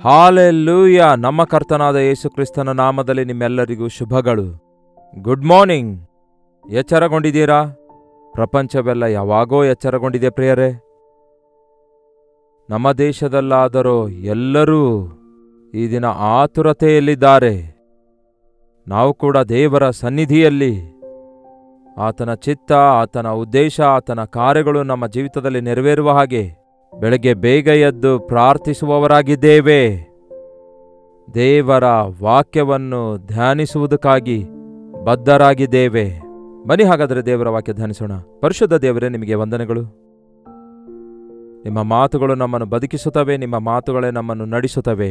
Hallelujah. ನಮ್ಮ ಕರ್ತನಾದ ಯೇಸು ಕ್ರಿಸ್ತನ ನಾಮದಲ್ಲಿ ನಿಮ್ಮೆಲ್ಲರಿಗೂ ಶುಭಗಳು. Good morning. ಎಚ್ಚರಗೊಂಡಿದ್ದೀರಾ? ಪ್ರಪಂಚವೆಲ್ಲ ಯಾವಾಗೋ ಎಚ್ಚರಗೊಂಡಿದೆ ಪ್ರಿಯರೇ. ನಮ್ಮ ದೇಶದಲ್ಲಾದರೂ ಎಲ್ಲರೂ ಈ ದಿನ ಆತುರತೆಯಲ್ಲಿದ್ದಾರೆ. ನಾವು ಕೂಡ ದೇವರ ಸನ್ನಿಧಿಯಲ್ಲಿ ಆತನ ಚಿತ್ತ, ಆತನ ಉದ್ದೇಶ, ಆತನ ಕಾರ್ಯಗಳು ನಮ್ಮ ಜೀವಿತದಲ್ಲಿ ನೆರವೇರುವ ಹಾಗೆ ಬೆಳಗ್ಗೆ ಬೇಗ ಎದ್ದು ಪ್ರಾರ್ಥಿಸುವವರಾಗಿದ್ದೇವೆ. ದೇವರ ವಾಕ್ಯವನ್ನು ಧ್ಯಾನಿಸುವುದಕ್ಕಾಗಿ ಬದ್ಧರಾಗಿದ್ದೇವೆ. ಬನ್ನಿ ಹಾಗಾದರೆ ದೇವರ ವಾಕ್ಯ ಧ್ಯಾನಿಸೋಣ. ಪರಿಶುದ್ಧ ದೇವರೇ, ನಿಮಗೆ ವಂದನೆಗಳು. ನಿಮ್ಮ ಮಾತುಗಳು ನಮ್ಮನ್ನು ಬದುಕಿಸುತ್ತವೆ. ನಿಮ್ಮ ಮಾತುಗಳೇ ನಮ್ಮನ್ನು ನಡೆಸುತ್ತವೆ.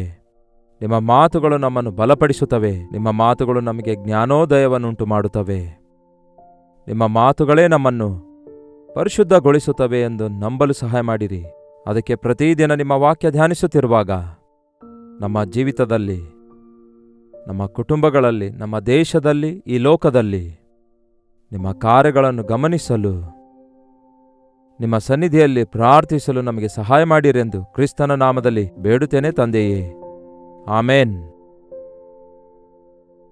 ನಿಮ್ಮ ಮಾತುಗಳು ನಮ್ಮನ್ನು ಬಲಪಡಿಸುತ್ತವೆ. ನಿಮ್ಮ ಮಾತುಗಳು ನಮಗೆ ಜ್ಞಾನೋದಯವನ್ನುಂಟು ಮಾಡುತ್ತವೆ. ನಿಮ್ಮ ಮಾತುಗಳೇ ನಮ್ಮನ್ನು ಪರಿಶುದ್ಧಗೊಳಿಸುತ್ತವೆ ಎಂದು ನಂಬಲು ಸಹಾಯ ಮಾಡಿರಿ. ಅದಕ್ಕೆ ಪ್ರತಿದಿನ ನಿಮ್ಮ ವಾಕ್ಯ ಧ್ಯಾನಿಸುತ್ತಿರುವಾಗ ನಮ್ಮ ಜೀವಿತದಲ್ಲಿ, ನಮ್ಮ ಕುಟುಂಬಗಳಲ್ಲಿ, ನಮ್ಮ ದೇಶದಲ್ಲಿ, ಈ ಲೋಕದಲ್ಲಿ ನಿಮ್ಮ ಕಾರ್ಯಗಳನ್ನು ಗಮನಿಸಲು, ನಿಮ್ಮ ಸನ್ನಿಧಿಯಲ್ಲಿ ಪ್ರಾರ್ಥಿಸಲು ನಮಗೆ ಸಹಾಯ ಮಾಡಿರೆಂದು ಕ್ರಿಸ್ತನ ನಾಮದಲ್ಲಿ ಬೇಡುತ್ತೇನೆ ತಂದೆಯೇ, ಆಮೇನ್.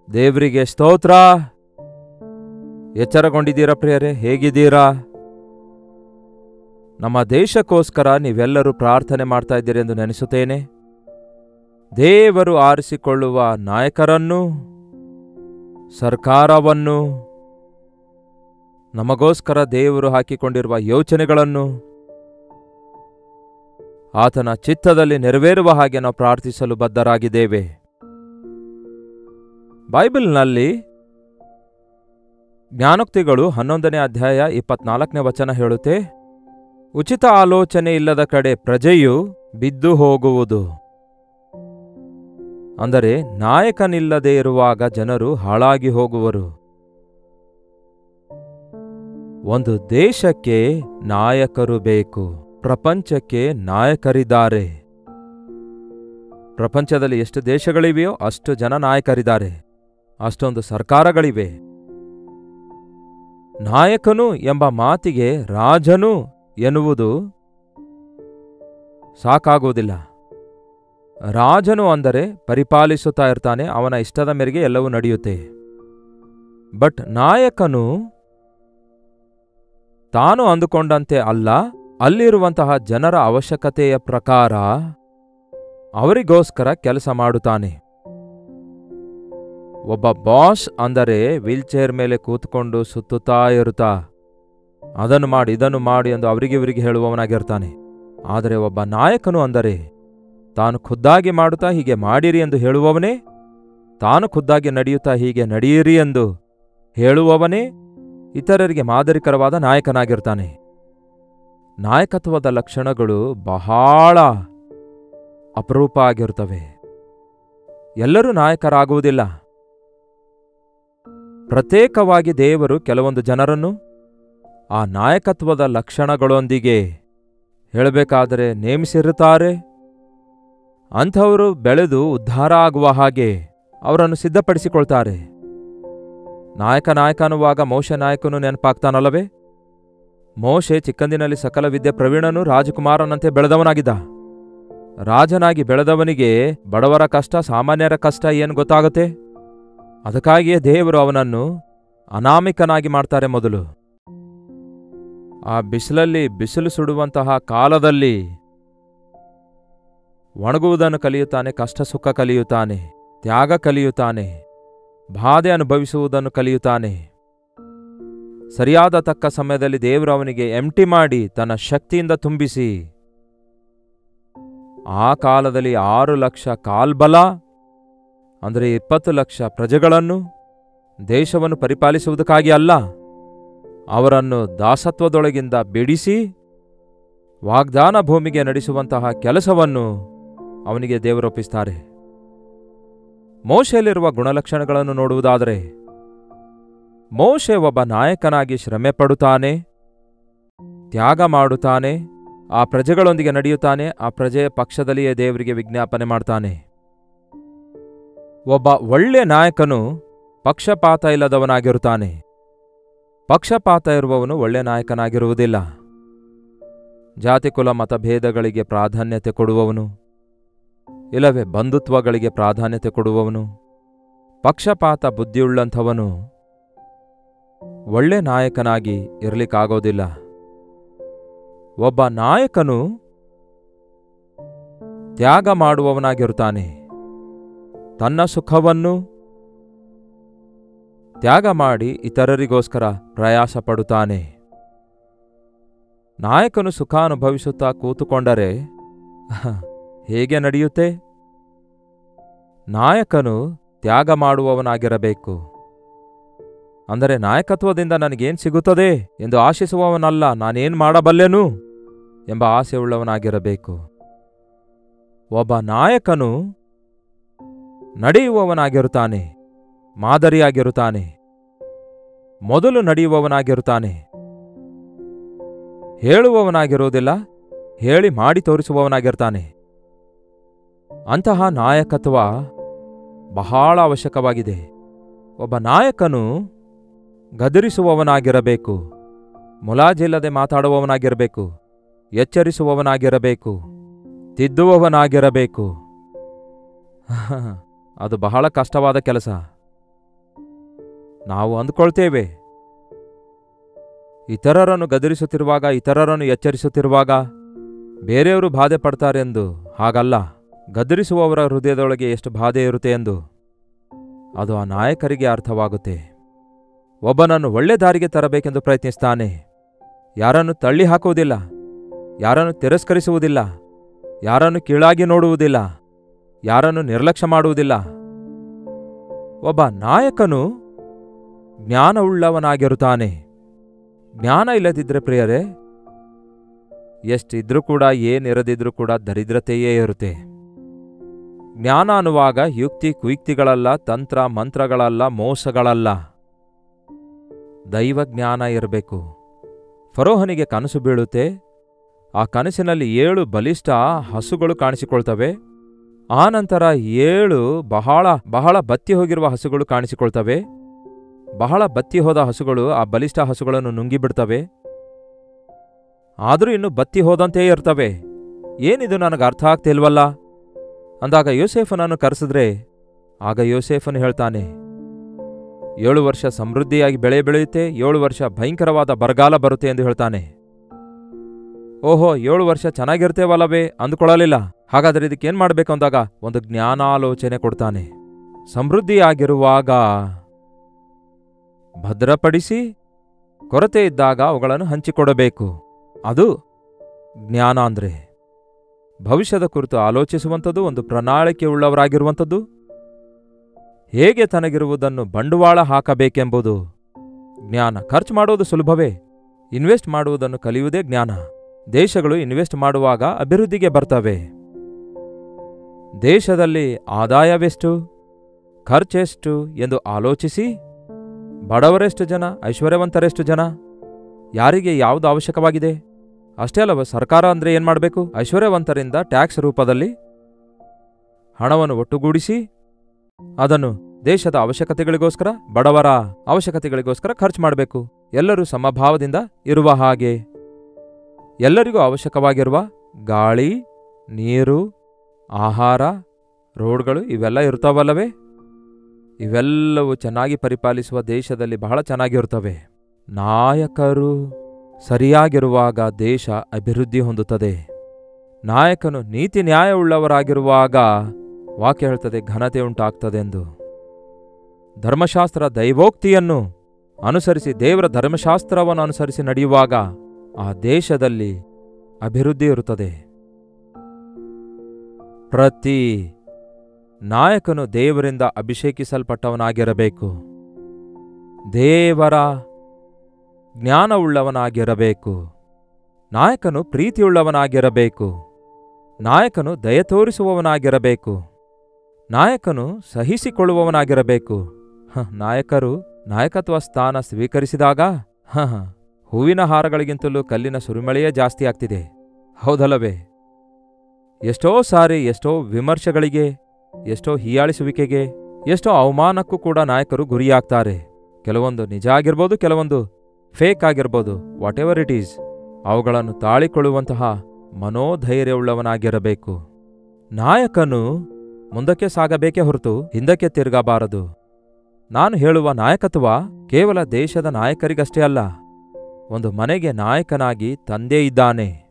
ದೇವರಿಗೆ ಸ್ತೋತ್ರ. ಎಚ್ಚರಗೊಂಡಿದ್ದೀರಾ ಪ್ರಿಯರೇ? ಹೇಗಿದ್ದೀರಾ? ನಮ್ಮ ದೇಶಕ್ಕೋಸ್ಕರ ನೀವೆಲ್ಲರೂ ಪ್ರಾರ್ಥನೆ ಮಾಡ್ತಾ ಇದ್ದೀರಿ ಎಂದು ನೆನೆಸುತ್ತೇನೆ. ದೇವರು ಆರಿಸಿಕೊಳ್ಳುವ ನಾಯಕರನ್ನು, ಸರ್ಕಾರವನ್ನು, ನಮಗೋಸ್ಕರ ದೇವರು ಹಾಕಿಕೊಂಡಿರುವ ಯೋಚನೆಗಳನ್ನು ಆತನ ಚಿತ್ತದಲ್ಲಿ ನೆರವೇರುವ ಹಾಗೆ ನಾವು ಪ್ರಾರ್ಥಿಸಲು ಬದ್ಧರಾಗಿದ್ದೇವೆ. ಬೈಬಲ್ನಲ್ಲಿ ಜ್ಞಾನೋಕ್ತಿಗಳು 11ನೇ ಅಧ್ಯಾಯ 24ನೇ ವಚನ ಹೇಳುತ್ತೆ, ಉಚಿತ ಆಲೋಚನೆ ಇಲ್ಲದ ಕಡೆ ಪ್ರಜೆಯು ಬಿದ್ದು ಹೋಗುವುದು. ಅಂದರೆ ನಾಯಕನಿಲ್ಲದೆ ಇರುವಾಗ ಜನರು ಹಾಳಾಗಿ ಹೋಗುವರು. ಒಂದು ದೇಶಕ್ಕೆ ನಾಯಕರು ಬೇಕು. ಪ್ರಪಂಚಕ್ಕೆ ನಾಯಕರಿದ್ದಾರೆ. ಪ್ರಪಂಚದಲ್ಲಿ ಎಷ್ಟು ದೇಶಗಳಿವೆಯೋ ಅಷ್ಟು ಜನ ನಾಯಕರಿದ್ದಾರೆ, ಅಷ್ಟೊಂದು ಸರ್ಕಾರಗಳಿವೆ. ನಾಯಕನು ಎಂಬ ಮಾತಿಗೆ ರಾಜನು ಎನ್ನುವುದು ಸಾಕಾಗುವುದಿಲ್ಲ. ರಾಜನು ಅಂದರೆ ಪರಿಪಾಲಿಸುತ್ತಾ ಇರ್ತಾನೆ, ಅವನ ಇಷ್ಟದ ಮೇರೆಗೆ ಎಲ್ಲವೂ ನಡೆಯುತ್ತೆ. ಬಟ್ ನಾಯಕನು ತಾನು ಅಂದುಕೊಂಡಂತೆ ಅಲ್ಲ, ಅಲ್ಲಿರುವಂತಹ ಜನರ ಅವಶ್ಯಕತೆಯ ಪ್ರಕಾರ ಅವರಿಗೋಸ್ಕರ ಕೆಲಸ ಮಾಡುತ್ತಾನೆ. ಒಬ್ಬ ಬಾಸ್ ಅಂದರೆ ವೀಲ್ಚೇರ್ ಮೇಲೆ ಕೂತ್ಕೊಂಡು ಸುತ್ತುತ್ತಾ ಇರುತ್ತಾ ಅದನ್ನು ಮಾಡಿ ಇದನ್ನು ಮಾಡಿ ಎಂದು ಅವರಿಗೆ ಹೇಳುವವನಾಗಿರ್ತಾನೆ. ಆದರೆ ಒಬ್ಬ ನಾಯಕನು ಅಂದರೆ ತಾನು ಖುದ್ದಾಗಿ ಮಾಡುತ್ತಾ ಹೀಗೆ ಮಾಡಿರಿ ಎಂದು ಹೇಳುವವನೇ, ತಾನು ಖುದ್ದಾಗಿ ನಡೆಯುತ್ತಾ ಹೀಗೆ ನಡೆಯಿರಿ ಎಂದು ಹೇಳುವವನೇ ಇತರರಿಗೆ ಮಾದರಿಕರವಾದ ನಾಯಕನಾಗಿರ್ತಾನೆ. ನಾಯಕತ್ವದ ಲಕ್ಷಣಗಳು ಬಹಳ ಅಪರೂಪ ಆಗಿರುತ್ತವೆ. ಎಲ್ಲರೂ ನಾಯಕರಾಗುವುದಿಲ್ಲ. ಪ್ರತ್ಯೇಕವಾಗಿ ದೇವರು ಕೆಲವೊಂದು ಜನರನ್ನು ಆ ನಾಯಕತ್ವದ ಲಕ್ಷಣಗಳೊಂದಿಗೆ ಹೇಳಬೇಕಾದರೆ ನೇಮಿಸಿರುತ್ತಾರೆ. ಅಂಥವರು ಬೆಳೆದು ಉದ್ಧಾರ ಆಗುವ ಹಾಗೆ ಅವರನ್ನು ಸಿದ್ಧಪಡಿಸಿಕೊಳ್ತಾರೆ. ನಾಯಕ ಅನ್ನುವಾಗ ಮೋಶೆ ನಾಯಕನು ನೆನಪಾಗ್ತಾನಲ್ಲವೇ? ಮೋಶೆ ಚಿಕ್ಕಂದಿನಲ್ಲಿ ಸಕಲ ವಿದ್ಯೆ ಪ್ರವೀಣನು, ರಾಜಕುಮಾರನಂತೆ ಬೆಳೆದವನಾಗಿದ್ದ. ರಾಜನಾಗಿ ಬೆಳೆದವನಿಗೆ ಬಡವರ ಕಷ್ಟ, ಸಾಮಾನ್ಯರ ಕಷ್ಟ ಏನು ಗೊತ್ತಾಗುತ್ತೆ? ಅದಕ್ಕಾಗಿಯೇ ದೇವರು ಅವನನ್ನು ಅನಾಮಿಕನಾಗಿ ಮಾಡ್ತಾರೆ. ಮೊದಲು ಆ ಬಿಸಿಲಲ್ಲಿ, ಬಿಸಿಲು ಸುಡುವಂತಹ ಕಾಲದಲ್ಲಿ ಒಣಗುವುದನ್ನು ಕಲಿಯುತ್ತಾನೆ, ಕಷ್ಟ ಸುಖ ಕಲಿಯುತ್ತಾನೆ, ತ್ಯಾಗ ಕಲಿಯುತ್ತಾನೆ, ಬಾಧೆ ಅನುಭವಿಸುವುದನ್ನು ಕಲಿಯುತ್ತಾನೆ. ಸರಿಯಾದ ತಕ್ಕ ಸಮಯದಲ್ಲಿ ದೇವರು ಅವನಿಗೆ ಎಂಟಿ ಮಾಡಿ ತನ್ನ ಶಕ್ತಿಯಿಂದ ತುಂಬಿಸಿ ಆ ಕಾಲದಲ್ಲಿ 6 ಲಕ್ಷ ಕಾಲ್ಬಲ ಅಂದರೆ 20 ಲಕ್ಷ ಪ್ರಜೆಗಳನ್ನು, ದೇಶವನ್ನು ಪರಿಪಾಲಿಸುವುದಕ್ಕಾಗಿ ಅಲ್ಲ, ಅವರನ್ನು ದಾಸತ್ವದೊಳಗಿಂದ ಬಿಡಿಸಿ ವಾಗ್ದಾನ ಭೂಮಿಗೆ ನಡೆಸುವಂತಹ ಕೆಲಸವನ್ನು ಅವನಿಗೆ ದೇವರೊಪ್ಪಿಸ್ತಾರೆ. ಮೋಶೆಯಲ್ಲಿರುವ ಗುಣಲಕ್ಷಣಗಳನ್ನು ನೋಡುವುದಾದರೆ, ಮೋಶೆ ಒಬ್ಬ ನಾಯಕನಾಗಿ ಶ್ರಮೆ ಪಡುತ್ತಾನೆ, ತ್ಯಾಗ ಮಾಡುತ್ತಾನೆ, ಆ ಪ್ರಜೆಗಳೊಂದಿಗೆ ನಡೆಯುತ್ತಾನೆ, ಆ ಪ್ರಜೆಯ ಪಕ್ಷದಲ್ಲಿಯೇ ದೇವರಿಗೆ ವಿಜ್ಞಾಪನೆ ಮಾಡ್ತಾನೆ. ಒಬ್ಬ ಒಳ್ಳೆ ನಾಯಕನು ಪಕ್ಷಪಾತ ಇಲ್ಲದವನಾಗಿರುತ್ತಾನೆ. ಪಕ್ಷಪಾತ ಇರುವವನು ಒಳ್ಳೆ ನಾಯಕನಾಗಿರುವುದಿಲ್ಲ. ಜಾತಿ ಕುಲ ಮತಭೇದಗಳಿಗೆ ಪ್ರಾಧಾನ್ಯತೆ ಕೊಡುವವನು, ಇಲ್ಲವೇ ಬಂಧುತ್ವಗಳಿಗೆ ಪ್ರಾಧಾನ್ಯತೆ ಕೊಡುವವನು, ಪಕ್ಷಪಾತ ಬುದ್ಧಿಯುಳ್ಳಂಥವನು ಒಳ್ಳೆ ನಾಯಕನಾಗಿ ಇರಲಿಕ್ಕಾಗೋದಿಲ್ಲ. ಒಬ್ಬ ನಾಯಕನು ತ್ಯಾಗ ಮಾಡುವವನಾಗಿರುತ್ತಾನೆ. ತನ್ನ ಸುಖವನ್ನು ತ್ಯಾಗ ಮಾಡಿ ಇತರರಿಗೋಸ್ಕರ ಪ್ರಯಾಸ ಪಡುತ್ತಾನೆ. ನಾಯಕನು ಸುಖ ಅನುಭವಿಸುತ್ತಾ ಕೂತುಕೊಂಡರೆ ಹೇಗೆ ನಡೆಯುತ್ತೆ? ನಾಯಕನು ತ್ಯಾಗ ಮಾಡುವವನಾಗಿರಬೇಕು. ಅಂದರೆ ನಾಯಕತ್ವದಿಂದ ನನಗೇನು ಸಿಗುತ್ತದೆ ಎಂದು ಆಶಿಸುವವನಲ್ಲ, ನಾನೇನು ಮಾಡಬಲ್ಲೆನು ಎಂಬ ಆಸೆಯುಳ್ಳವನಾಗಿರಬೇಕು. ಒಬ್ಬ ನಾಯಕನು ನಡೆಯುವವನಾಗಿರುತ್ತಾನೆ, ಮಾದರಿಯಾಗಿರುತ್ತಾನೆ, ಮೊದಲು ನಡೆಯುವವನಾಗಿರುತ್ತಾನೆ. ಹೇಳುವವನಾಗಿರುವುದಿಲ್ಲ, ಹೇಳಿ ಮಾಡಿ ತೋರಿಸುವವನಾಗಿರ್ತಾನೆ. ಅಂತಹ ನಾಯಕತ್ವ ಬಹಳ ಅವಶ್ಯಕವಾಗಿದೆ. ಒಬ್ಬ ನಾಯಕನು ಗದರಿಸುವವನಾಗಿರಬೇಕು, ಮುಲಾಜಿಲ್ಲದೆ ಮಾತಾಡುವವನಾಗಿರಬೇಕು, ಎಚ್ಚರಿಸುವವನಾಗಿರಬೇಕು, ತಿದ್ದುವವನಾಗಿರಬೇಕು. ಅದು ಬಹಳ ಕಷ್ಟವಾದ ಕೆಲಸ. ನಾವು ಅಂದುಕೊಳ್ತೇವೆ, ಇತರರನ್ನು ಗದರಿಸುತ್ತಿರುವಾಗ, ಇತರರನ್ನು ಎಚ್ಚರಿಸುತ್ತಿರುವಾಗ ಬೇರೆಯವರು ಬಾಧೆ ಪಡ್ತಾರೆಂದು. ಹಾಗಲ್ಲ. ಗದರಿಸುವವರ ಹೃದಯದೊಳಗೆ ಎಷ್ಟು ಬಾಧೆ ಇರುತ್ತೆ ಎಂದು ಅದು ಆ ನಾಯಕರಿಗೆ ಅರ್ಥವಾಗುತ್ತೆ. ಒಬ್ಬನನ್ನು ಒಳ್ಳೆ ದಾರಿಗೆ ತರಬೇಕೆಂದು ಪ್ರಯತ್ನಿಸ್ತಾನೆ. ಯಾರನ್ನು ತಳ್ಳಿ ಹಾಕುವುದಿಲ್ಲ, ಯಾರನ್ನು ತಿರಸ್ಕರಿಸುವುದಿಲ್ಲ, ಯಾರನ್ನು ಕೀಳಾಗಿ ನೋಡುವುದಿಲ್ಲ, ಯಾರನ್ನು ನಿರ್ಲಕ್ಷ್ಯ ಮಾಡುವುದಿಲ್ಲ. ಒಬ್ಬ ನಾಯಕನು ಜ್ಞಾನವುಳ್ಳವನಾಗಿರುತ್ತಾನೆ. ಜ್ಞಾನ ಇಲ್ಲದಿದ್ದರೆ ಪ್ರಿಯರೇ, ಎಷ್ಟಿದ್ರೂ ಕೂಡ ಏನಿರದಿದ್ರೂ ಕೂಡ ದರಿದ್ರತೆಯೇ ಇರುತ್ತೆ. ಜ್ಞಾನ ಅನ್ನುವಾಗ ಯುಕ್ತಿ ಕುಯುಕ್ತಿಗಳಲ್ಲ, ತಂತ್ರ ಮಂತ್ರಗಳಲ್ಲ, ಮೋಸಗಳಲ್ಲ, ದೈವ ಜ್ಞಾನ ಇರಬೇಕು. ಫರೋಹನಿಗೆ ಕನಸು ಬೀಳುತ್ತೆ. ಆ ಕನಸಿನಲ್ಲಿ 7 ಬಲಿಷ್ಠ ಹಸುಗಳು ಕಾಣಿಸಿಕೊಳ್ತವೆ. ಆನಂತರ 7 ಬಹಳ ಬತ್ತಿ ಹೋಗಿರುವ ಹಸುಗಳು ಕಾಣಿಸಿಕೊಳ್ತವೆ. ಬಹಳ ಬತ್ತಿ ಹೋದ ಹಸುಗಳು ಆ ಬಲಿಷ್ಠ ಹಸುಗಳನ್ನು ನುಂಗಿಬಿಡ್ತವೆ. ಆದರೂ ಇನ್ನು ಬತ್ತಿ ಹೋದಂತೆಯೇ ಇರ್ತವೆ. ಏನಿದು ನನಗೆ ಅರ್ಥ ಆಗ್ತಿಲ್ವಲ್ಲ ಅಂದಾಗ ಯೋಸೇಫನನ್ನು ಕರೆಸಿದ್ರೆ, ಆಗ ಯೋಸೇಫನು ಹೇಳ್ತಾನೆ, 7 ವರ್ಷ ಸಮೃದ್ಧಿಯಾಗಿ ಬೆಳೆ ಬೆಳೆಯುತ್ತೆ, 7 ವರ್ಷ ಭಯಂಕರವಾದ ಬರಗಾಲ ಬರುತ್ತೆ ಎಂದು ಹೇಳ್ತಾನೆ. ಓಹೋ, 7 ವರ್ಷ ಚೆನ್ನಾಗಿರ್ತೇವಲ್ಲವೇ ಅಂದುಕೊಳ್ಳಲಿಲ್ಲ. ಹಾಗಾದರೆ ಇದಕ್ಕೇನು ಮಾಡಬೇಕು ಅಂದಾಗ ಒಂದು ಜ್ಞಾನಾಲೋಚನೆ ಕೊಡ್ತಾನೆ. ಸಮೃದ್ಧಿಯಾಗಿರುವಾಗ ಭದ್ರಪಡಿಸಿ, ಕೊರತೆ ಇದ್ದಾಗ ಅವುಗಳನ್ನು ಹಂಚಿಕೊಡಬೇಕು. ಅದು ಜ್ಞಾನ ಅಂದ್ರೆ. ಭವಿಷ್ಯದ ಕುರಿತು ಆಲೋಚಿಸುವಂಥದ್ದು, ಒಂದು ಪ್ರಣಾಳಿಕೆ ಉಳ್ಳವರಾಗಿರುವಂಥದ್ದು, ಹೇಗೆ ತನಗಿರುವುದನ್ನು ಬಂಡವಾಳ ಹಾಕಬೇಕೆಂಬುದು ಜ್ಞಾನ. ಖರ್ಚು ಮಾಡೋದು ಸುಲಭವೇ, ಇನ್ವೆಸ್ಟ್ ಮಾಡುವುದನ್ನು ಕಲಿಯುವುದೇ ಜ್ಞಾನ. ದೇಶಗಳು ಇನ್ವೆಸ್ಟ್ ಮಾಡುವಾಗ ಅಭಿವೃದ್ಧಿಗೆ ಬರ್ತವೆ. ದೇಶದಲ್ಲಿ ಆದಾಯವೆಷ್ಟು, ಖರ್ಚೆಷ್ಟು ಎಂದು ಆಲೋಚಿಸಿ, ಬಡವರೆಷ್ಟು ಜನ, ಐಶ್ವರ್ಯವಂತರೆಷ್ಟು ಜನ, ಯಾರಿಗೆ ಯಾವುದು ಅವಶ್ಯಕವಾಗಿದೆ ಅಷ್ಟೇ ಅಲ್ಲವ. ಸರ್ಕಾರ ಅಂದರೆ ಏನು ಮಾಡಬೇಕು? ಐಶ್ವರ್ಯವಂತರಿಂದ ಟ್ಯಾಕ್ಸ್ ರೂಪದಲ್ಲಿ ಹಣವನ್ನು ಒಟ್ಟುಗೂಡಿಸಿ ಅದನ್ನು ದೇಶದ ಅವಶ್ಯಕತೆಗಳಿಗೋಸ್ಕರ, ಬಡವರ ಅವಶ್ಯಕತೆಗಳಿಗೋಸ್ಕರ ಖರ್ಚು ಮಾಡಬೇಕು. ಎಲ್ಲರೂ ಸಮಭಾವದಿಂದ ಇರುವ ಹಾಗೆ. ಎಲ್ಲರಿಗೂ ಅವಶ್ಯಕವಾಗಿರುವ ಗಾಳಿ, ನೀರು, ಆಹಾರ, ರೋಡ್ಗಳು ಇವೆಲ್ಲ ಇರ್ತಾವಲ್ಲವೇ? ಇವೆಲ್ಲವೂ ಚೆನ್ನಾಗಿ ಪರಿಪಾಲಿಸುವ ದೇಶದಲ್ಲಿ ಬಹಳ ಚೆನ್ನಾಗಿರುತ್ತವೆ. ನಾಯಕರು ಸರಿಯಾಗಿರುವಾಗ ದೇಶ ಅಭಿವೃದ್ಧಿ ಹೊಂದುತ್ತದೆ. ನಾಯಕನು ನೀತಿ ನ್ಯಾಯವುಳ್ಳವರಾಗಿರುವಾಗ ವಾಕ್ಯ ಹೇಳ್ತದೆ ಘನತೆ ಉಂಟಾಗ್ತದೆಂದು. ಧರ್ಮಶಾಸ್ತ್ರ ದೈವೋಕ್ತಿಯನ್ನು ಅನುಸರಿಸಿ, ದೇವರ ಧರ್ಮಶಾಸ್ತ್ರವನ್ನು ಅನುಸರಿಸಿ ನಡೆಯುವಾಗ ಆ ದೇಶದಲ್ಲಿ ಅಭಿವೃದ್ಧಿ ಇರುತ್ತದೆ. ಪ್ರತಿ ನಾಯಕನು ದೇವರಿಂದ ಅಭಿಷೇಕಿಸಲ್ಪಟ್ಟವನಾಗಿರಬೇಕು, ದೇವರ ಜ್ಞಾನವುಳ್ಳವನಾಗಿರಬೇಕು. ನಾಯಕನು ಪ್ರೀತಿಯುಳ್ಳವನಾಗಿರಬೇಕು, ನಾಯಕನು ದಯ ತೋರಿಸುವವನಾಗಿರಬೇಕು, ನಾಯಕನು ಸಹಿಸಿಕೊಳ್ಳುವವನಾಗಿರಬೇಕು. ನಾಯಕರು ನಾಯಕತ್ವ ಸ್ಥಾನ ಸ್ವೀಕರಿಸಿದಾಗ ಹೂವಿನ ಹಾರಗಳಿಗಿಂತಲೂ ಕಲ್ಲಿನ ಸುರಿಮಳೆಯೇ ಜಾಸ್ತಿ ಆಗ್ತಿದೆ, ಹೌದಲ್ಲವೇ? ಎಷ್ಟೋ ಸಾರಿ ಎಷ್ಟೋ ವಿಮರ್ಶೆಗಳಿಗೆ, ಎಷ್ಟೋ ಹೀಯಾಳಿಸುವಿಕೆಗೆ, ಎಷ್ಟೋ ಅವಮಾನಕ್ಕೂ ಕೂಡ ನಾಯಕರು ಗುರಿಯಾಗ್ತಾರೆ. ಕೆಲವೊಂದು ನಿಜ ಆಗಿರ್ಬೋದು, ಕೆಲವೊಂದು ಫೇಕ್ ಆಗಿರ್ಬೋದು, ವಾಟ್ ಎವರ್ ಇಟ್ ಈಸ್, ಅವುಗಳನ್ನು ತಾಳಿಕೊಳ್ಳುವಂತಹ ಮನೋಧೈರ್ಯವುಳ್ಳವನಾಗಿರಬೇಕು. ನಾಯಕನು ಮುಂದಕ್ಕೆ ಸಾಗಬೇಕೇ ಹೊರತು ಹಿಂದಕ್ಕೆ ತಿರುಗಬಾರದು. ನಾನು ಹೇಳುವ ನಾಯಕತ್ವ ಕೇವಲ ದೇಶದ ನಾಯಕರಿಗಷ್ಟೇ ಅಲ್ಲ. ಒಂದು ಮನೆಗೆ ನಾಯಕನಾಗಿ ತಂದೆ ಇದ್ದಾನೆ.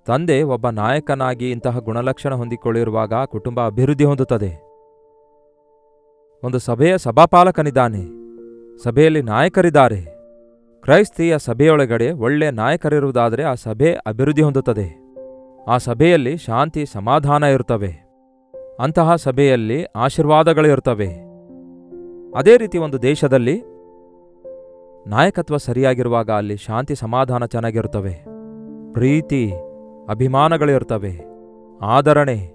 ತಂದೆ ಒಬ್ಬ ನಾಯಕನಾಗಿ ಇಂತಹ ಗುಣಲಕ್ಷಣ ಹೊಂದಿಕೊಳ್ಳಿರುವಾಗ ಕುಟುಂಬ ಅಭಿವೃದ್ಧಿ ಹೊಂದುತ್ತದೆ. ಒಂದು ಸಭೆಯ ಸಭಾಪಾಲಕನಿದ್ದಾನೆ. ಸಭೆಯಲ್ಲಿ ನಾಯಕರಿದ್ದಾರೆ. ಕ್ರೈಸ್ತಿಯ ಸಭೆಯೊಳಗಡೆ ಒಳ್ಳೆ ನಾಯಕರಿರುವುದಾದರೆ ಆ ಸಭೆ ಅಭಿವೃದ್ಧಿ ಹೊಂದುತ್ತದೆ. ಆ ಸಭೆಯಲ್ಲಿ ಶಾಂತಿ ಸಮಾಧಾನ ಇರುತ್ತವೆ. ಅಂತಹ ಸಭೆಯಲ್ಲಿ ಆಶೀರ್ವಾದಗಳಿರುತ್ತವೆ. ಅದೇ ರೀತಿ ಒಂದು ದೇಶದಲ್ಲಿ ನಾಯಕತ್ವ ಸರಿಯಾಗಿರುವಾಗ ಅಲ್ಲಿ ಶಾಂತಿ ಸಮಾಧಾನ ಚೆನ್ನಾಗಿರುತ್ತವೆ. ಪ್ರೀತಿ ಅಭಿಮಾನಗಳಿರುತ್ತವೆ. ಆದರಣೆ,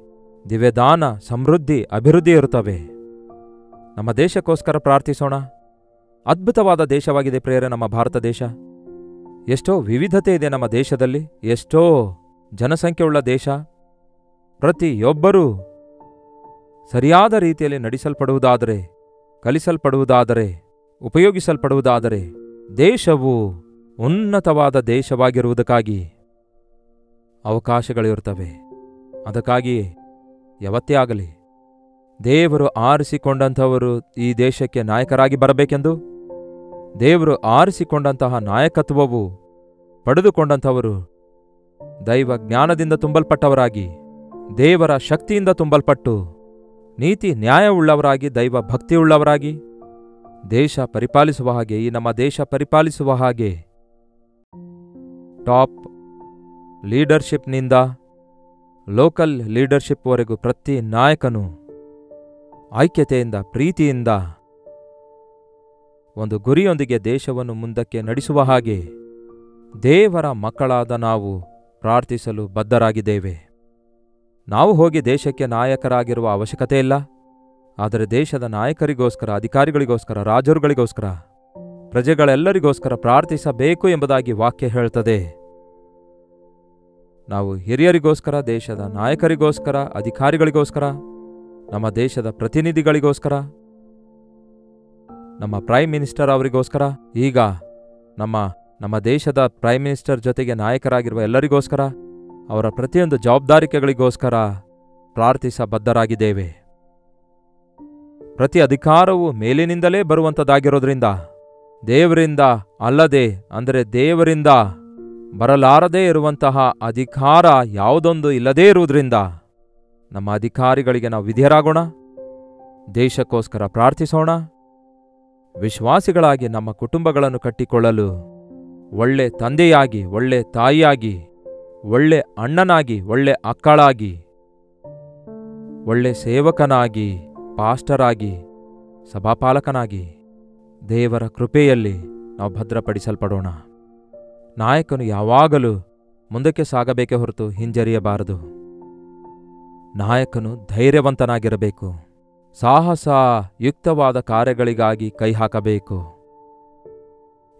ದಿವ್ಯದಾನ, ಸಮೃದ್ಧಿ, ಅಭಿವೃದ್ಧಿ ಇರುತ್ತವೆ. ನಮ್ಮ ದೇಶಕ್ಕೋಸ್ಕರ ಪ್ರಾರ್ಥಿಸೋಣ. ಅದ್ಭುತವಾದ ದೇಶವಾಗಿದೆ ಪ್ರಿಯರೇ ನಮ್ಮ ಭಾರತ ದೇಶ. ಎಷ್ಟೋ ವಿವಿಧತೆ ಇದೆ ನಮ್ಮ ದೇಶದಲ್ಲಿ. ಎಷ್ಟೋ ಜನಸಂಖ್ಯೆಯುಳ್ಳ ದೇಶ. ಪ್ರತಿಯೊಬ್ಬರೂ ಸರಿಯಾದ ರೀತಿಯಲ್ಲಿ ನಡೆಸಲ್ಪಡುವುದಾದರೆ, ಕಲಿಸಲ್ಪಡುವುದಾದರೆ, ಉಪಯೋಗಿಸಲ್ಪಡುವುದಾದರೆ ದೇಶವು ಉನ್ನತವಾದ ದೇಶವಾಗಿರುವುದಕ್ಕಾಗಿ ಅವಕಾಶಗಳಿರುತ್ತವೆ. ಅದಕ್ಕಾಗಿಯೇ ಯಾವತ್ತೇ ಆಗಲಿ ದೇವರು ಆರಿಸಿಕೊಂಡಂಥವರು ಈ ದೇಶಕ್ಕೆ ನಾಯಕರಾಗಿ ಬರಬೇಕೆಂದು, ದೇವರು ಆರಿಸಿಕೊಂಡಂತಹ ನಾಯಕತ್ವವು ಪಡೆದುಕೊಂಡಂಥವರು ದೈವ ಜ್ಞಾನದಿಂದ ತುಂಬಲ್ಪಟ್ಟವರಾಗಿ, ದೇವರ ಶಕ್ತಿಯಿಂದ ತುಂಬಲ್ಪಟ್ಟು, ನೀತಿ ನ್ಯಾಯವುಳ್ಳವರಾಗಿ, ದೈವ ಭಕ್ತಿಯುಳ್ಳವರಾಗಿ ದೇಶ ಪರಿಪಾಲಿಸುವ ಹಾಗೆ, ಈ ನಮ್ಮ ದೇಶ ಪರಿಪಾಲಿಸುವ ಹಾಗೆ ಟಾಪ್ ಲೀಡರ್ಶಿಪ್ನಿಂದ ಲೋಕಲ್ ಲೀಡರ್ಶಿಪ್ವರೆಗೂ ಪ್ರತಿ ನಾಯಕನು ಐಕ್ಯತೆಯಿಂದ, ಪ್ರೀತಿಯಿಂದ, ಒಂದು ಗುರಿಯೊಂದಿಗೆ ದೇಶವನ್ನು ಮುಂದಕ್ಕೆ ನಡೆಸುವ ಹಾಗೆ ದೇವರ ಮಕ್ಕಳಾದ ನಾವು ಪ್ರಾರ್ಥಿಸಲು ಬದ್ಧರಾಗಿದ್ದೇವೆ. ನಾವು ಹೋಗಿ ದೇಶಕ್ಕೆ ನಾಯಕರಾಗಿರುವ ಅವಶ್ಯಕತೆ ಇಲ್ಲ. ಆದರೆ ದೇಶದ ನಾಯಕರಿಗೋಸ್ಕರ, ಅಧಿಕಾರಿಗಳಿಗೋಸ್ಕರ, ರಾಜರುಗಳಿಗೋಸ್ಕರ, ಪ್ರಜೆಗಳೆಲ್ಲರಿಗೋಸ್ಕರ ಪ್ರಾರ್ಥಿಸಬೇಕು ಎಂಬುದಾಗಿ ವಾಕ್ಯ ಹೇಳ್ತದೆ. ನಾವು ಹಿರಿಯರಿಗೋಸ್ಕರ, ದೇಶದ ನಾಯಕರಿಗೋಸ್ಕರ, ಅಧಿಕಾರಿಗಳಿಗೋಸ್ಕರ, ನಮ್ಮ ದೇಶದ ಪ್ರತಿನಿಧಿಗಳಿಗೋಸ್ಕರ, ನಮ್ಮ ಪ್ರೈಮ್ ಮಿನಿಸ್ಟರ್ ಅವರಿಗೋಸ್ಕರ, ಈಗ ನಮ್ಮ ದೇಶದ ಪ್ರೈಮ್ ಮಿನಿಸ್ಟರ್ ಜೊತೆಗೆ ನಾಯಕರಾಗಿರುವ ಎಲ್ಲರಿಗೋಸ್ಕರ, ಅವರ ಪ್ರತಿಯೊಂದು ಜವಾಬ್ದಾರಿಕೆಗಳಿಗೋಸ್ಕರ ಪ್ರಾರ್ಥಿಸಬದ್ಧರಾಗಿದ್ದೇವೆ. ಪ್ರತಿ ಅಧಿಕಾರವು ಮೇಲಿನಿಂದಲೇ ಬರುವಂಥದ್ದಾಗಿರೋದ್ರಿಂದ, ದೇವರಿಂದ ಅಲ್ಲದೆ, ಅಂದರೆ ದೇವರಿಂದ ಬರಲಾರದೇ ಇರುವಂತಹ ಅಧಿಕಾರ ಯಾವುದೊಂದು ಇಲ್ಲದೇ ಇರುವುದರಿಂದ ನಮ್ಮ ಅಧಿಕಾರಿಗಳಿಗೆ ನಾವು ವಿಧೇಯರಾಗೋಣ. ದೇಶಕ್ಕೋಸ್ಕರ ಪ್ರಾರ್ಥಿಸೋಣ. ವಿಶ್ವಾಸಿಗಳಾಗಿ ನಮ್ಮ ಕುಟುಂಬಗಳನ್ನು ಕಟ್ಟಿಕೊಳ್ಳಲು ಒಳ್ಳೆ ತಂದೆಯಾಗಿ, ಒಳ್ಳೆ ತಾಯಿಯಾಗಿ, ಒಳ್ಳೆ ಅಣ್ಣನಾಗಿ, ಒಳ್ಳೆ ಅಕ್ಕಳಾಗಿ, ಒಳ್ಳೆ ಸೇವಕನಾಗಿ, ಪಾಸ್ಟರ್ ಆಗಿ, ಸಭಾಪಾಲಕನಾಗಿ ದೇವರ ಕೃಪೆಯಲ್ಲಿ ನಾವು ಭದ್ರಪಡಿಸಲ್ಪಡೋಣ. ನಾಯಕನು ಯಾವಾಗಲೂ ಮುಂದಕ್ಕೆ ಸಾಗಬೇಕೇ ಹೊರತು ಹಿಂಜರಿಯಬಾರದು. ನಾಯಕನು ಧೈರ್ಯವಂತನಾಗಿರಬೇಕು. ಸಾಹಸ ಯುಕ್ತವಾದ ಕಾರ್ಯಗಳಿಗಾಗಿ ಕೈ ಹಾಕಬೇಕು.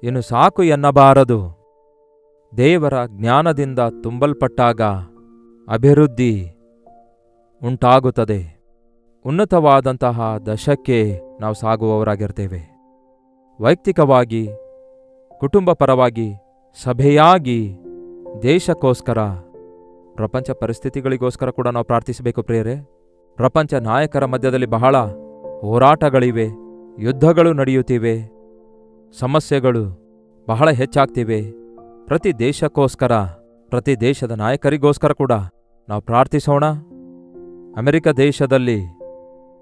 ಇನ್ನು ಸಾಕು ಎನ್ನಬಾರದು. ದೇವರ ಜ್ಞಾನದಿಂದ ತುಂಬಲ್ಪಟ್ಟಾಗ ಅಭಿವೃದ್ಧಿ ಉಂಟಾಗುತ್ತದೆ. ಉನ್ನತವಾದಂತಹ ದಶಕ್ಕೆ ನಾವು ಸಾಗುವವರಾಗಿರ್ತೇವೆ. ವೈಯಕ್ತಿಕವಾಗಿ, ಕುಟುಂಬ ಪರವಾಗಿ, ಸಭೆಯಾಗಿ, ದೇಶಕ್ಕೋಸ್ಕರ, ಪ್ರಪಂಚ ಪರಿಸ್ಥಿತಿಗಳಿಗೋಸ್ಕರ ಕೂಡ ನಾವು ಪ್ರಾರ್ಥಿಸಬೇಕು ಪ್ರಿಯರೇ. ಪ್ರಪಂಚ ನಾಯಕರ ಮಧ್ಯದಲ್ಲಿ ಬಹಳ ಹೋರಾಟಗಳಿವೆ, ಯುದ್ಧಗಳು ನಡೆಯುತ್ತಿವೆ, ಸಮಸ್ಯೆಗಳು ಬಹಳ ಹೆಚ್ಚಾಗ್ತಿವೆ. ಪ್ರತಿ ದೇಶಕ್ಕೋಸ್ಕರ, ಪ್ರತಿ ದೇಶದ ನಾಯಕರಿಗೋಸ್ಕರ ಕೂಡ ನಾವು ಪ್ರಾರ್ಥಿಸೋಣ. ಅಮೆರಿಕ ದೇಶದಲ್ಲಿ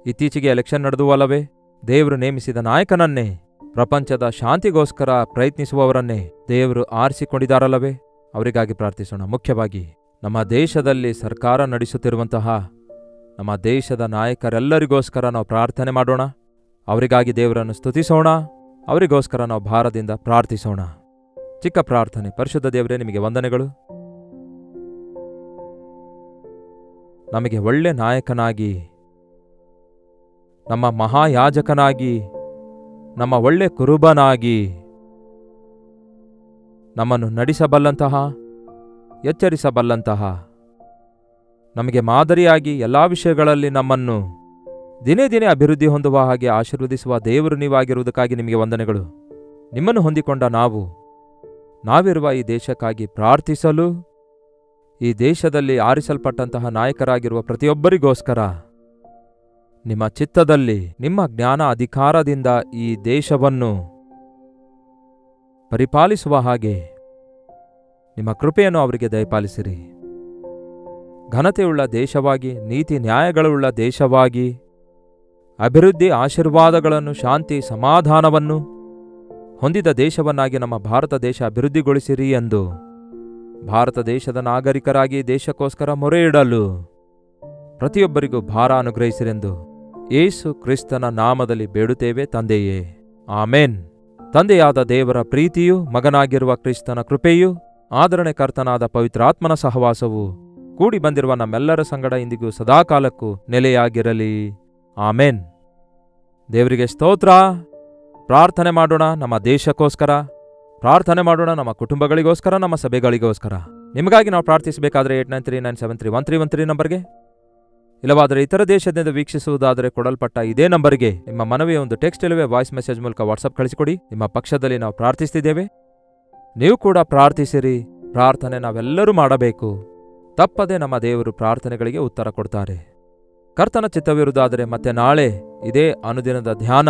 ಇತ್ತೀಚೆಗೆ ಎಲೆಕ್ಷನ್ ನಡೆದುವಲ್ಲವೇ? ದೇವರು ನೇಮಿಸಿದ ನಾಯಕನನ್ನೇ, ಪ್ರಪಂಚದ ಶಾಂತಿಗೋಸ್ಕರ ಪ್ರಯತ್ನಿಸುವವರನ್ನೇ ದೇವರು ಆರಿಸಿಕೊಂಡಿದ್ದಾರಲ್ಲವೇ? ಅವರಿಗಾಗಿ ಪ್ರಾರ್ಥಿಸೋಣ. ಮುಖ್ಯವಾಗಿ ನಮ್ಮ ದೇಶದಲ್ಲಿ ಸರ್ಕಾರ ನಡೆಸುತ್ತಿರುವಂತಹ ನಮ್ಮ ದೇಶದ ನಾಯಕರೆಲ್ಲರಿಗೋಸ್ಕರ ನಾವು ಪ್ರಾರ್ಥನೆ ಮಾಡೋಣ. ಅವರಿಗಾಗಿ ದೇವರನ್ನು ಸ್ತುತಿಸೋಣ. ಅವರಿಗೋಸ್ಕರ ನಾವು ಭಾರದಿಂದ ಪ್ರಾರ್ಥಿಸೋಣ. ಚಿಕ್ಕ ಪ್ರಾರ್ಥನೆ. ಪರಿಶುದ್ಧ ದೇವರೇ, ನಿಮಗೆ ವಂದನೆಗಳು. ನಮಗೆ ಒಳ್ಳೆ ನಾಯಕನಾಗಿ, ನಮ್ಮ ಮಹಾಯಾಜಕನಾಗಿ, ನಮ್ಮ ಒಳ್ಳೆ ಕುರುಬನಾಗಿ, ನಮ್ಮನ್ನು ನಡೆಸಬಲ್ಲಂತಹ, ಎಚ್ಚರಿಸಬಲ್ಲಂತಹ, ನಮಗೆ ಮಾದರಿಯಾಗಿ ಎಲ್ಲ ವಿಷಯಗಳಲ್ಲಿ ನಮ್ಮನ್ನು ದಿನೇ ದಿನೇ ಅಭಿವೃದ್ಧಿ ಹೊಂದುವ ಹಾಗೆ ಆಶೀರ್ವದಿಸುವ ದೇವರು ನೀವಾಗಿರುವುದಕ್ಕಾಗಿ ನಿಮಗೆ ವಂದನೆಗಳು. ನಿಮ್ಮನ್ನು ಹೊಂದಿಕೊಂಡ ನಾವಿರುವ ಈ ದೇಶಕ್ಕಾಗಿ ಪ್ರಾರ್ಥಿಸಲು, ಈ ದೇಶದಲ್ಲಿ ಆರಿಸಲ್ಪಟ್ಟಂತಹ ನಾಯಕರಾಗಿರುವ ಪ್ರತಿಯೊಬ್ಬರಿಗೋಸ್ಕರ ನಿಮ್ಮ ಚಿತ್ತದಲ್ಲಿ ನಿಮ್ಮ ಜ್ಞಾನ ಅಧಿಕಾರದಿಂದ ಈ ದೇಶವನ್ನು ಪರಿಪಾಲಿಸುವ ಹಾಗೆ ನಿಮ್ಮ ಕೃಪೆಯನ್ನು ಅವರಿಗೆ ದಯಪಾಲಿಸಿರಿ. ಘನತೆಯುಳ್ಳ ದೇಶವಾಗಿ, ನೀತಿ ನ್ಯಾಯಗಳುಳ್ಳ ದೇಶವಾಗಿ, ಅಭಿವೃದ್ಧಿ, ಆಶೀರ್ವಾದಗಳನ್ನು, ಶಾಂತಿ, ಸಮಾಧಾನವನ್ನು ಹೊಂದಿದ ದೇಶವನ್ನಾಗಿ ನಮ್ಮ ಭಾರತ ದೇಶ ಅಭಿವೃದ್ಧಿಗೊಳಿಸಿರಿ ಎಂದು ಭಾರತ ದೇಶದ ನಾಗರಿಕರಾಗಿ ದೇಶಕ್ಕೋಸ್ಕರ ಮೊರೆಯಿಡಲು ಪ್ರತಿಯೊಬ್ಬರಿಗೂ ಭಾರ ಅನುಗ್ರಹಿಸಿರೆಂದು ಯೇಸು ಕ್ರಿಸ್ತನ ನಾಮದಲ್ಲಿ ಬೇಡುತ್ತೇವೆ ತಂದೆಯೇ, ಆಮೇನ್. ತಂದೆಯಾದ ದೇವರ ಪ್ರೀತಿಯೂ, ಮಗನಾಗಿರುವ ಕ್ರಿಸ್ತನ ಕೃಪೆಯೂ, ಆದರಣೆಕರ್ತನಾದ ಪವಿತ್ರಾತ್ಮನ ಸಹವಾಸವು ಕೂಡಿ ಬಂದಿರುವ ನಮ್ಮೆಲ್ಲರ ಸಂಗಡ ಇಂದಿಗೂ ಸದಾಕಾಲಕ್ಕೂ ನೆಲೆಯಾಗಿರಲಿ. ಆಮೇನ್. ದೇವರಿಗೆ ಸ್ತೋತ್ರ. ಪ್ರಾರ್ಥನೆ ಮಾಡೋಣ ನಮ್ಮ ದೇಶಕ್ಕೋಸ್ಕರ, ಪ್ರಾರ್ಥನೆ ಮಾಡೋಣ ನಮ್ಮ ಕುಟುಂಬಗಳಿಗೋಸ್ಕರ, ನಮ್ಮ ಸಭೆಗಳಿಗೋಸ್ಕರ. ನಿಮಗಾಗಿ ನಾವು ಪ್ರಾರ್ಥಿಸಬೇಕಾದ್ರೆ 8939731313 ನಂಬರ್ಗೆ, ಇಲ್ಲವಾದರೆ ಇತರ ದೇಶದಿಂದ ವೀಕ್ಷಿಸುವುದಾದರೆ ಕೊಡಲ್ಪಟ್ಟ ಇದೇ ನಂಬರ್ಗೆ ನಿಮ್ಮ ಮನವಿಯ ಒಂದು ಟೆಕ್ಸ್ಟ್ ಇಲ್ಲವೇ ವಾಯ್ಸ್ ಮೆಸೇಜ್ ಮೂಲಕ ವಾಟ್ಸಪ್ ಕಳಿಸಿಕೊಡಿ. ನಿಮ್ಮ ಪಕ್ಷದಲ್ಲಿ ನಾವು ಪ್ರಾರ್ಥಿಸ್ತಿದ್ದೇವೆ, ನೀವು ಕೂಡ ಪ್ರಾರ್ಥಿಸಿರಿ. ಪ್ರಾರ್ಥನೆ ನಾವೆಲ್ಲರೂ ಮಾಡಬೇಕು. ತಪ್ಪದೆ ನಮ್ಮ ದೇವರು ಪ್ರಾರ್ಥನೆಗಳಿಗೆ ಉತ್ತರ ಕೊಡ್ತಾರೆ. ಕರ್ತನ ಚಿತ್ತವಿರುವುದಾದರೆ ಮತ್ತೆ ನಾಳೆ ಇದೇ ಅನುದಿನದ ಧ್ಯಾನ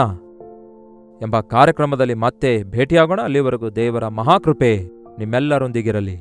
ಎಂಬ ಕಾರ್ಯಕ್ರಮದಲ್ಲಿ ಮತ್ತೆ ಭೇಟಿಯಾಗೋಣ. ಅಲ್ಲಿವರೆಗೂ ದೇವರ ಮಹಾಕೃಪೆ ನಿಮ್ಮೆಲ್ಲರೊಂದಿಗಿರಲಿ.